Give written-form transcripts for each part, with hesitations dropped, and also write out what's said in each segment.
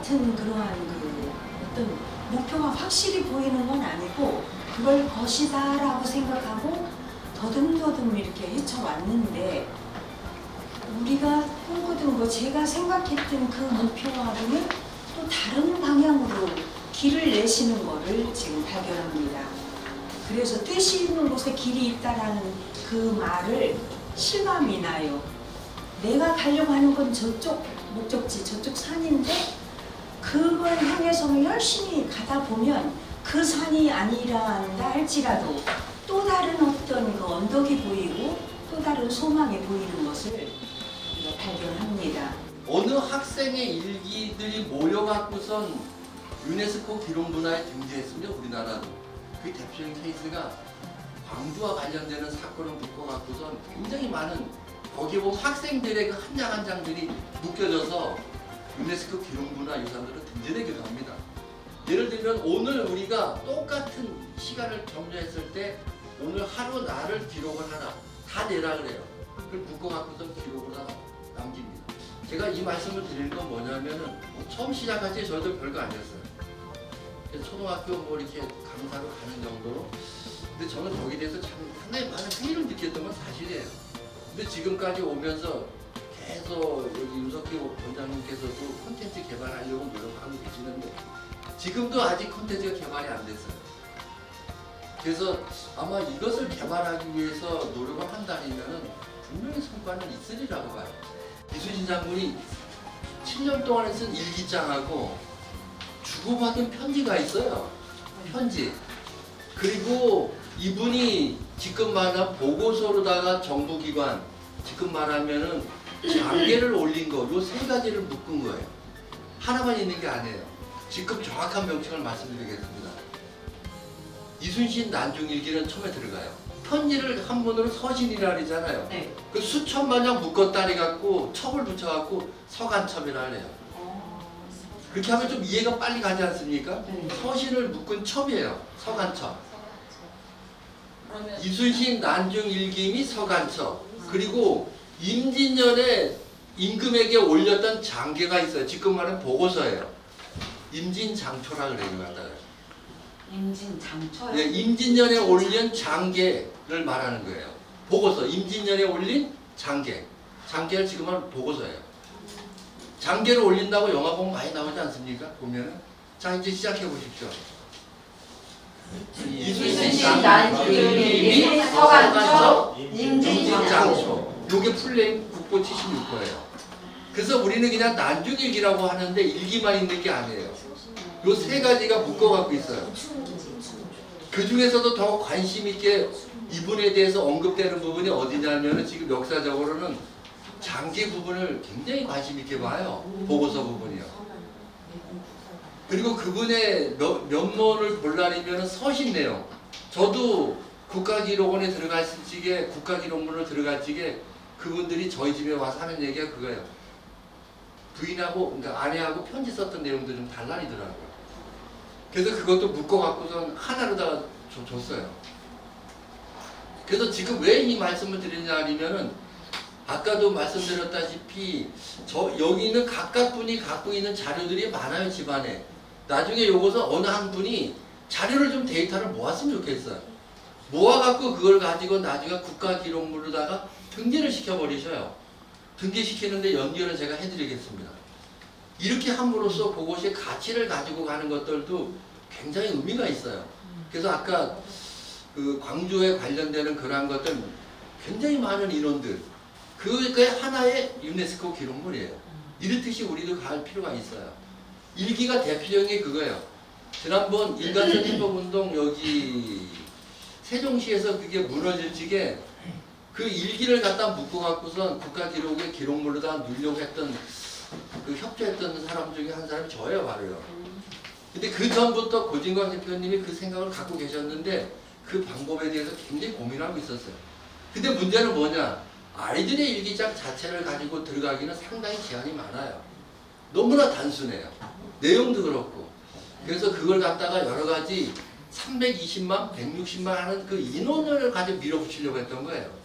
같은 그러한 그 어떤 목표가 확실히 보이는 건 아니고 그걸 것이다라고 생각하고 더듬더듬 이렇게 헤쳐왔는데 우리가 꿈꾸던 거 제가 생각했던 그 목표하고는 또 다른 방향으로 길을 내시는 거를 지금 발견합니다. 그래서 뜻이 있는 곳에 길이 있다라는 그 말을 실감이 나요. 내가 가려고 하는 건 저쪽 목적지, 저쪽 산인데 그걸 향해서 열심히 가다 보면 그 산이 아니라 한다 할지라도 또 다른 어떤 그 언덕이 보이고 또 다른 소망이 보이는 것을 우리가 발견합니다. 어느 학생의 일기들이 모여갖고선 유네스코 기록문화에 등재했으면 우리나라도 그 대표적인 케이스가 광주와 관련되는 사건을 묶어갖고선 굉장히 많은 거기에 보면 학생들의 그 한 장 한 장들이 묶여져서 유네스코 기록문화 유산으로 등재되기도 합니다. 예를 들면 오늘 우리가 똑같은 시간을 경유했을 때 오늘 하루 날을 기록을 하나 다 내라 그래요. 그걸 묶어갖고선 기록을 하나 남깁니다. 제가 이 말씀을 드리는 건 뭐냐면은 처음 시작할 때 저도 별거 아니었어요. 초등학교 뭐 이렇게 강사로 가는 정도로. 근데 저는 거기에 대해서 참 상당히 많은 회의를 느꼈던 건 사실이에요. 근데 지금까지 오면서 계속 여기 윤석기 원장님께서도 콘텐츠 개발하려고 노력하고 계시는데 지금도 아직 콘텐츠가 개발이 안 됐어요. 그래서 아마 이것을 개발하기 위해서 노력을 한다면 분명히 성과는 있으리라고 봐요. 이순신 장군이 7년 동안에 쓴 일기장하고 주고받은 편지가 있어요. 편지. 그리고 이분이 지금 말하면 보고서로다가 정부기관, 지금 말하면은 장계를 올린 거, 요 세 가지를 묶은 거예요. 하나만 있는 게 아니에요. 지금 정확한 명칭을 말씀드리겠습니다. 이순신 난중일기는 처음에 들어가요. 편지를 한문으로 서신이라 그러잖아요. 네. 그 수첩 마냥 묶었다 해갖고 첩을 붙여갖고 서간첩이라 하네요. 그렇게 하면 좀 이해가 빨리 가지 않습니까? 네. 서신을 묶은 첩이에요. 서간첩. 이순신 난중일기임이 서간첩. 그리고 임진년에 임금에게 올렸던 장계가 있어요. 지금 말하는 보고서예요. 임진장초라 그래요. 이거 갖다가. 임진장초요? 네, 임진년에 올린 장계를 말하는 거예요. 보고서. 임진년에 올린 장계. 장계를 지금 말하는 보고서예요. 장계를 올린다고 영화 보면 많이 나오지 않습니까? 보면은. 자, 이제 시작해 보십시오. 이순신 난중일기 서간첩 임진장초. 요게 풀네임 국보 76호예요. 그래서 우리는 그냥 난중일기라고 하는데 일기만 있는 게 아니에요. 요 세 가지가 묶어갖고 있어요. 그 중에서도 더 관심 있게 이분에 대해서 언급되는 부분이 어디냐면은 지금 역사적으로는 장계 부분을 굉장히 관심 있게 봐요. 보고서 부분이요. 그리고 그분의 면모를 볼라니면 서신 내용. 저도 국가기록원에 들어갔을 적에 국가기록문을 들어갈 적에 그분들이 저희 집에 와서 하는 얘기가 그거예요. 부인하고 그러니까 아내하고 편지 썼던 내용도 좀 달라리더라고요. 그래서 그것도 묶어갖고선 하나로다가 줬어요. 그래서 지금 왜 이 말씀을 드리냐 하면은 아까도 말씀드렸다시피 여기는 각각 분이 갖고 있는 자료들이 많아요. 집안에. 나중에 요것은 어느 한 분이 자료를 좀 데이터를 모았으면 좋겠어요. 모아갖고 그걸 가지고 나중에 국가기록물로다가 등재를 시켜버리셔요. 등재시키는데 연결을 제가 해드리겠습니다. 이렇게 함으로써 그것이 가치를 가지고 가는 것들도 굉장히 의미가 있어요. 그래서 아까 그 광주에 관련되는 그러한 것들 굉장히 많은 인원들 그게 하나의 유네스코 기록물이에요. 이렇듯이 우리도 갈 필요가 있어요. 일기가 대표적인 게 그거예요. 지난번 인간성 해법운동 여기 세종시에서 그게 무너질 적에 그 일기를 갖다 묶어갖고선 국가기록의 기록물로다 누리려고 했던 그 협조했던 사람 중에 한 사람이 저예요, 바로요. 근데 그 전부터 고진광 대표님이 그 생각을 갖고 계셨는데 그 방법에 대해서 굉장히 고민하고 있었어요. 근데 문제는 뭐냐? 아이들의 일기장 자체를 가지고 들어가기는 상당히 제한이 많아요. 너무나 단순해요. 내용도 그렇고. 그래서 그걸 갖다가 여러 가지 320만, 160만 하는 그 인원을 가지고 밀어붙이려고 했던 거예요.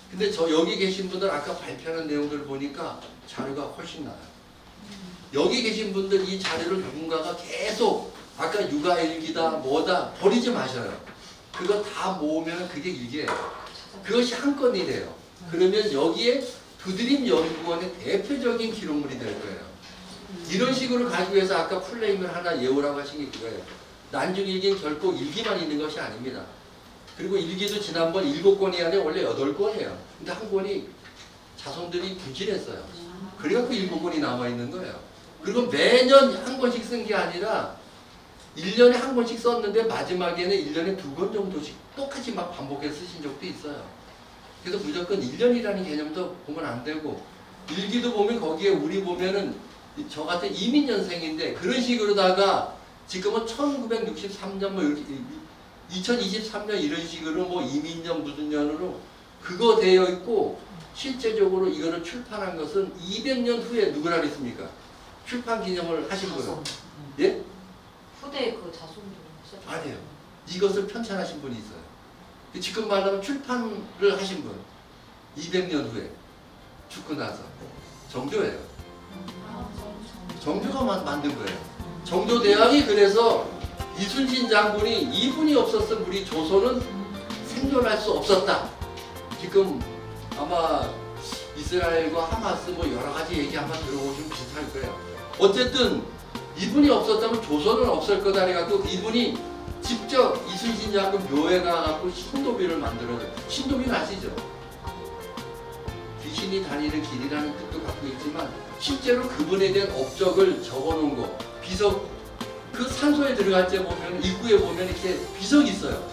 근데 여기 계신 분들 아까 발표하는 내용들을 보니까 자료가 훨씬 나아요. 여기 계신 분들 이 자료를 누군가가 계속 아까 육아일기다 뭐다 버리지 마셔요. 그거 다 모으면 그게 일기예요. 그것이 한 건이래요. 그러면 여기에 두드림 연구원의 대표적인 기록물이 될 거예요. 이런 식으로 가지고 해서 아까 플레임을 하나 예우라고 하신 게 그거예요. 난중일기는 결코 일기만 있는 것이 아닙니다. 그리고 일기도 지난번 7권이 아니라 원래 8권이에요. 근데 한 권이 자손들이 부진했어요. 그래갖고 7권이 남아있는 거예요. 그리고 매년 한 권씩 쓴 게 아니라 1년에 한 권씩 썼는데 마지막에는 1년에 2권 정도씩 똑같이 막 반복해서 쓰신 적도 있어요. 그래서 무조건 1년이라는 개념도 보면 안 되고 일기도 보면 거기에 우리 보면은 저 같은 이민년생인데 그런 식으로다가 지금은 1963년 뭐 이렇게 2023년 이런 식으로 뭐 이민년 무슨 년으로 그거 되어 있고 실제적으로 이거를 출판한 것은 200년 후에 누구라 그랬습니까? 출판 기념을 하신 분은 예? 후대 그 자손들은 아니에요. 이것을 편찬하신 분이 있어요. 지금 말하면 출판을 하신 분 200년 후에 죽고 나서 정조예요. 정조가 만든 거예요. 정조대왕이 그래서 이순신 장군이 이분이 없었으면 우리 조선은 생존할 수 없었다. 지금 아마 이스라엘과 하마스 뭐 여러 가지 얘기 아마 들어보시면 비슷할 거예요. 어쨌든 이분이 없었다면 조선은 없을 거다 해갖고 이분이 직접 이순신 장군 묘에 가갖고 신도비를 만들어줘요. 신도비는 아시죠? 귀신이 다니는 길이라는 뜻도 갖고 있지만 실제로 그분에 대한 업적을 적어놓은 거 비석 그 산소에 들어갈 때 보면 입구에 보면 이렇게 비석이 있어요.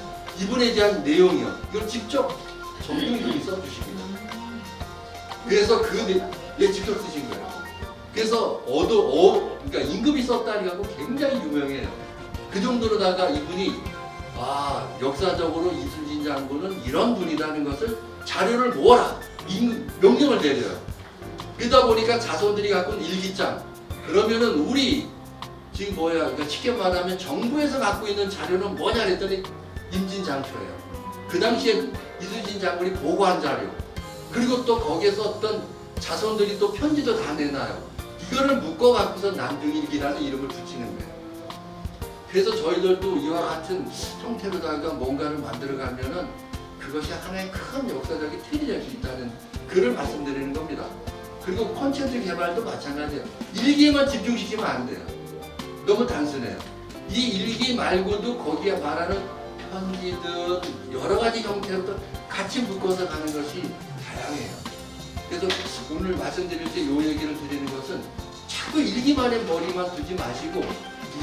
이분에 대한 내용이요. 이걸 직접 정동이분이 써주십니다. 그래서 직접 쓰신 거예요. 그래서 그러니까 임금이 썼다니까 굉장히 유명해요. 그 정도로다가 이분이 역사적으로 이순신 장군은 이런 분이라는 것을 자료를 모아라 명령을 내려요. 그러다 보니까 자손들이 갖고 있는 일기장 그러면은 우리 지금 그러니까 쉽게 말하면 정부에서 갖고 있는 자료는 뭐냐 그랬더니 임진장초예요. 그 당시에 이순신 장군이 보고한 자료 그리고 또 거기에서 어떤 자손들이 또 편지도 다 내놔요. 이거를 묶어 갖고서 난중일기라는 이름을 붙이는 거예요. 그래서 저희들도 이와 같은 형태로다가 뭔가를 만들어가면은 그것이 하나의 큰 역사적인 틀이 될 수 있다는 글을 말씀드리는 겁니다. 그리고 콘텐츠 개발도 마찬가지예요. 일기에만 집중시키면 안 돼요. 너무 단순해요. 이 일기 말고도 거기에 말하는 편지든 여러 가지 형태로 같이 묶어서 가는 것이 다양해요. 그래서 오늘 말씀드릴 때 이 얘기를 드리는 것은 자꾸 일기만의 머리만 두지 마시고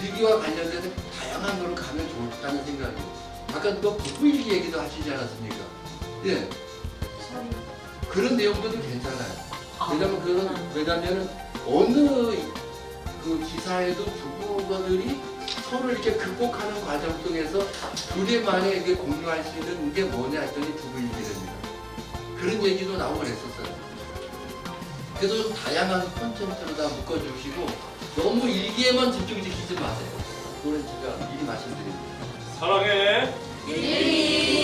일기와 관련돼서 다양한 걸로 가면 좋다는 생각이에요. 아까 또 북부일기 얘기도 하시지 않았습니까? 예. 그런 내용들도 괜찮아요. 왜냐면 어느 그 기사에도 부부들이 서로 이렇게 극복하는 과정 속에서 둘이만의 이게 공유할 수 있는 게 뭐냐 했더니 부부일기입니다. 그런 얘기도 나오고 그랬었어요. 그래서 좀 다양한 콘텐츠로 다 묶어주시고 너무 일기에만 집중시키지 마세요. 그거는 제가 미리 말씀드립니다. 사랑해. 일기